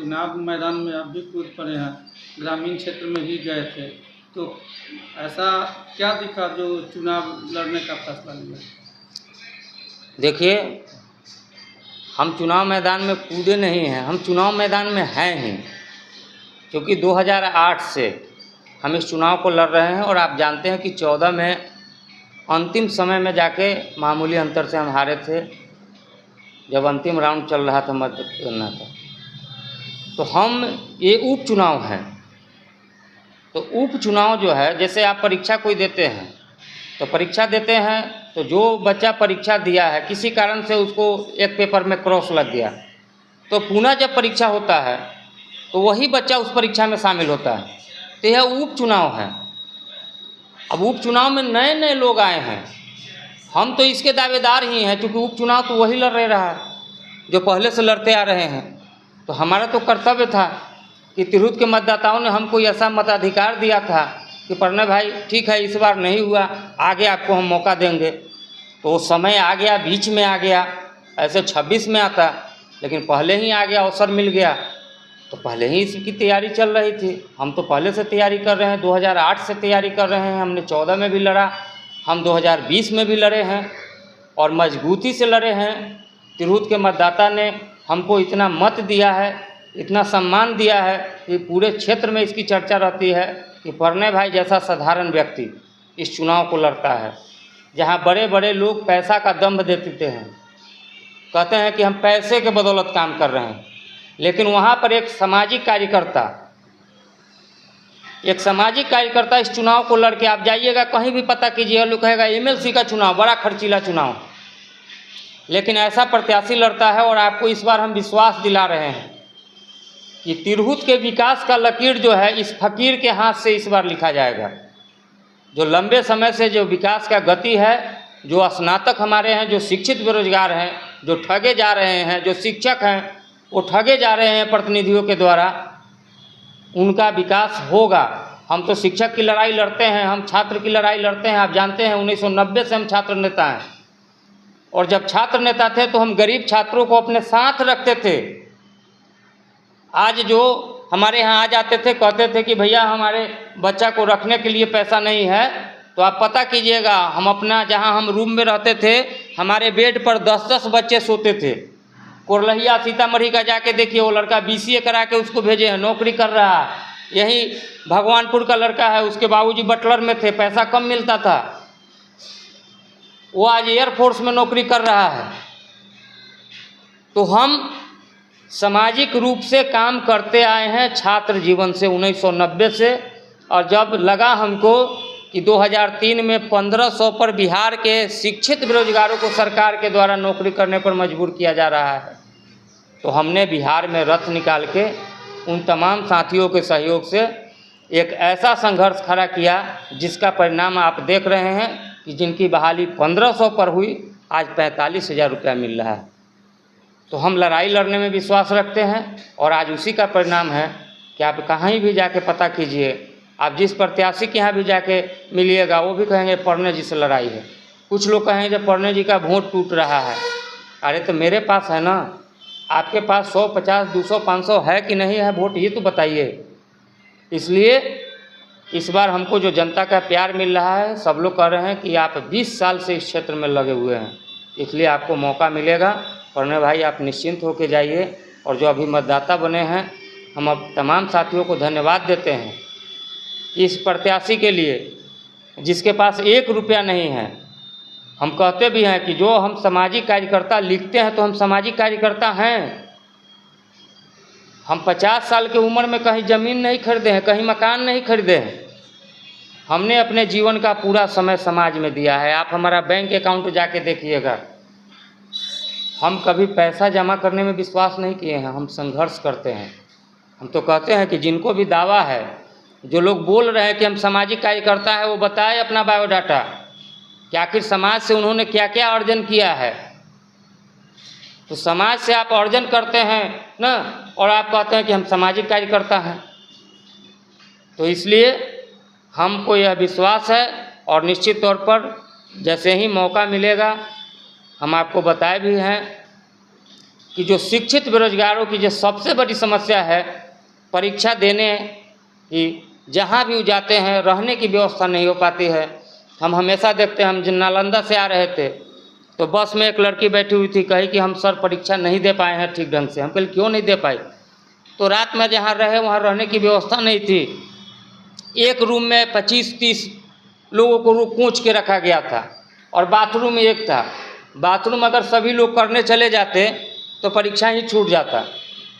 चुनाव मैदान में आप भी कूद पड़े हैं, ग्रामीण क्षेत्र में भी गए थे, तो ऐसा क्या दिखा जो चुनाव लड़ने का फैसला लिया? देखिए, हम चुनाव मैदान में कूदे नहीं हैं, हम चुनाव मैदान में हैं ही, क्योंकि 2008 से हम इस चुनाव को लड़ रहे हैं। और आप जानते हैं कि 14 में अंतिम समय में जाके मामूली अंतर से हम हारे थे, जब अंतिम राउंड चल रहा था मतगणना का। तो हम ये उपचुनाव हैं। तो उपचुनाव जो है, जैसे आप परीक्षा कोई देते हैं, तो परीक्षा देते हैं तो जो बच्चा परीक्षा दिया है किसी कारण से उसको एक पेपर में क्रॉस लग गया, तो पुनः जब परीक्षा होता है तो वही बच्चा उस परीक्षा में शामिल होता है। तो यह उपचुनाव है। अब उपचुनाव में नए नए लोग आए हैं, हम तो इसके दावेदार ही हैं, क्योंकि उपचुनाव तो वही लड़ रहा है जो पहले से लड़ते आ रहे हैं। तो हमारा तो कर्तव्य था कि तिरहुत के मतदाताओं ने हमको ऐसा मताधिकार दिया था कि प्रणय भाई ठीक है, इस बार नहीं हुआ, आगे आपको हम मौका देंगे। तो वो समय आ गया, बीच में आ गया, ऐसे 26 में आता, लेकिन पहले ही आ गया, अवसर मिल गया। तो पहले ही इसकी तैयारी चल रही थी, हम तो पहले से तैयारी कर रहे हैं, 2008 से तैयारी कर रहे हैं। हमने 14 में भी लड़ा, हम 2020 में भी लड़े हैं और मजबूती से लड़े हैं। तिरहुत के मतदाता ने हमको इतना मत दिया है, इतना सम्मान दिया है कि पूरे क्षेत्र में इसकी चर्चा रहती है कि प्रणय भाई जैसा साधारण व्यक्ति इस चुनाव को लड़ता है। जहाँ बड़े बड़े लोग पैसा का दम्भ देते हैं, कहते हैं कि हम पैसे के बदौलत काम कर रहे हैं, लेकिन वहाँ पर एक सामाजिक कार्यकर्ता इस चुनाव को लड़के, आप जाइएगा कहीं भी पता कीजिए, लोग कहेगा एमएलसी का चुनाव बड़ा खर्चीला चुनाव, लेकिन ऐसा प्रत्याशी लड़ता है। और आपको इस बार हम विश्वास दिला रहे हैं कि तिरहुत के विकास का लकीर जो है इस फकीर के हाथ से इस बार लिखा जाएगा। जो लंबे समय से जो विकास का गति है, जो स्नातक हमारे हैं, जो शिक्षित बेरोजगार हैं, जो ठगे जा रहे हैं, जो शिक्षक हैं वो ठगे जा रहे हैं प्रतिनिधियों के द्वारा, उनका विकास होगा। हम तो शिक्षक की लड़ाई लड़ते हैं, हम छात्र की लड़ाई लड़ते हैं। आप जानते हैं 1990 से हम छात्र नेता हैं, और जब छात्र नेता थे तो हम गरीब छात्रों को अपने साथ रखते थे। आज जो हमारे यहाँ आ जाते थे, कहते थे कि भैया हमारे बच्चा को रखने के लिए पैसा नहीं है, तो आप पता कीजिएगा, हम अपना जहाँ हम रूम में रहते थे, हमारे बेड पर 10-10 बच्चे सोते थे। कोरलहिया सीतामढ़ी का जाके देखिए, वो लड़का BCA करा के उसको भेजे हैं, नौकरी कर रहा है। यही भगवानपुर का लड़का है, उसके बाबूजी बटलर में थे, पैसा कम मिलता था, वो आज एयरफोर्स में नौकरी कर रहा है। तो हम सामाजिक रूप से काम करते आए हैं छात्र जीवन से 1990 से। और जब लगा हमको कि 2003 में 1500 पर बिहार के शिक्षित बेरोजगारों को सरकार के द्वारा नौकरी करने पर मजबूर किया जा रहा है, तो हमने बिहार में रथ निकाल के उन तमाम साथियों के सहयोग से एक ऐसा संघर्ष खड़ा किया जिसका परिणाम आप देख रहे हैं कि जिनकी बहाली 1500 पर हुई, आज 45,000 रुपया मिल रहा है। तो हम लड़ाई लड़ने में विश्वास रखते हैं, और आज उसी का परिणाम है कि आप कहीं भी जाके पता कीजिए, आप जिस प्रत्याशी के यहाँ भी जाके मिलिएगा, वो भी कहेंगे प्रणय जी से लड़ाई है। कुछ लोग कहेंगे प्रणय जी का वोट टूट रहा है। अरे तो मेरे पास है ना, आपके पास 100, 50, 200, 500 है कि नहीं है वोट, ये तो बताइए। इसलिए इस बार हमको जो जनता का प्यार मिल रहा है, सब लोग कह रहे हैं कि आप 20 साल से इस क्षेत्र में लगे हुए हैं, इसलिए आपको मौका मिलेगा। प्रणय भाई आप निश्चिंत होकर जाइए। और जो अभी मतदाता बने हैं, हम अब तमाम साथियों को धन्यवाद देते हैं इस प्रत्याशी के लिए जिसके पास 1 रुपया नहीं है। हम कहते भी हैं कि जो हम सामाजिक कार्यकर्ता लिखते हैं तो हम सामाजिक कार्यकर्ता हैं। हम 50 साल की उम्र में कहीं ज़मीन नहीं खरीदे हैं, कहीं मकान नहीं खरीदे हैं। हमने अपने जीवन का पूरा समय समाज में दिया है। आप हमारा बैंक अकाउंट जाके देखिएगा, हम कभी पैसा जमा करने में विश्वास नहीं किए हैं, हम संघर्ष करते हैं। हम तो कहते हैं कि जिनको भी दावा है, जो लोग बोल रहे हैं कि हम सामाजिक कार्यकर्ता है, वो बताए अपना बायोडाटा कि आखिर समाज से उन्होंने क्या क्या अर्जन किया है। तो समाज से आप अर्जन करते हैं ना, और आप कहते हैं कि हम सामाजिक कार्यकर्ता हैं। तो इसलिए हमको यह विश्वास है, और निश्चित तौर पर जैसे ही मौका मिलेगा, हम आपको बताए भी हैं कि कि जो शिक्षित बेरोजगारों की जो सबसे बड़ी समस्या है, परीक्षा देने की जहाँ भी वो जाते हैं रहने की व्यवस्था नहीं हो पाती है। हम हमेशा देखते हैं, हम जिन नालंदा से आ रहे थे तो बस में एक लड़की बैठी हुई थी, कही कि हम सर परीक्षा नहीं दे पाए हैं ठीक ढंग से। हम कहे क्यों नहीं दे पाए? तो रात में जहाँ रहे वहाँ रहने की व्यवस्था नहीं थी। एक रूम में 25-30 लोगों को कूच के रखा गया था और बाथरूम एक था। बाथरूम अगर सभी लोग करने चले जाते तो परीक्षा ही छूट जाता।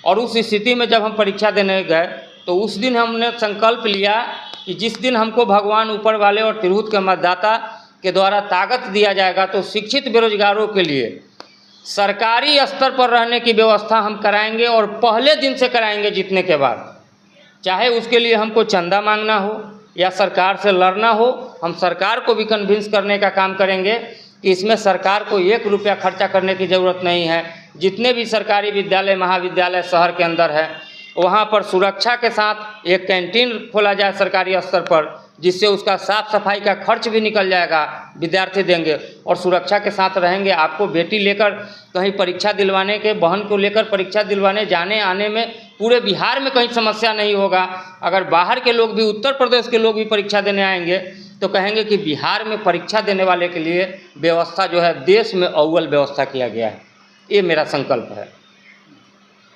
और उस स्थिति में जब हम परीक्षा देने गए तो उस दिन हमने संकल्प लिया कि जिस दिन हमको भगवान ऊपर वाले और तिरहुत के मतदाता के द्वारा ताकत दिया जाएगा तो शिक्षित बेरोजगारों के लिए सरकारी स्तर पर रहने की व्यवस्था हम कराएंगे और पहले दिन से कराएंगे जीतने के बाद। चाहे उसके लिए हमको चंदा मांगना हो या सरकार से लड़ना हो, हम सरकार को भी कन्विंस करने का काम करेंगे कि इसमें सरकार को 1 रुपया खर्चा करने की ज़रूरत नहीं है। जितने भी सरकारी विद्यालय महाविद्यालय शहर के अंदर है वहाँ पर सुरक्षा के साथ एक कैंटीन खोला जाए सरकारी स्तर पर, जिससे उसका साफ सफाई का खर्च भी निकल जाएगा, विद्यार्थी देंगे और सुरक्षा के साथ रहेंगे। आपको बेटी लेकर कहीं परीक्षा दिलवाने के, बहन को लेकर परीक्षा दिलवाने जाने आने में पूरे बिहार में कहीं समस्या नहीं होगा। अगर बाहर के लोग भी, उत्तर प्रदेश के लोग भी परीक्षा देने आएंगे तो कहेंगे कि बिहार में परीक्षा देने वाले के लिए व्यवस्था जो है देश में अव्वल व्यवस्था किया गया है। ये मेरा संकल्प है।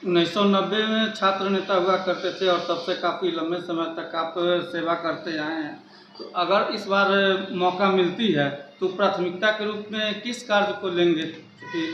1990 में छात्र नेता हुआ करते थे और तब से काफ़ी लंबे समय तक आप सेवा करते आए हैं। तो अगर इस बार मौका मिलती है तो प्राथमिकता के रूप में किस कार्य को लेंगे? क्योंकि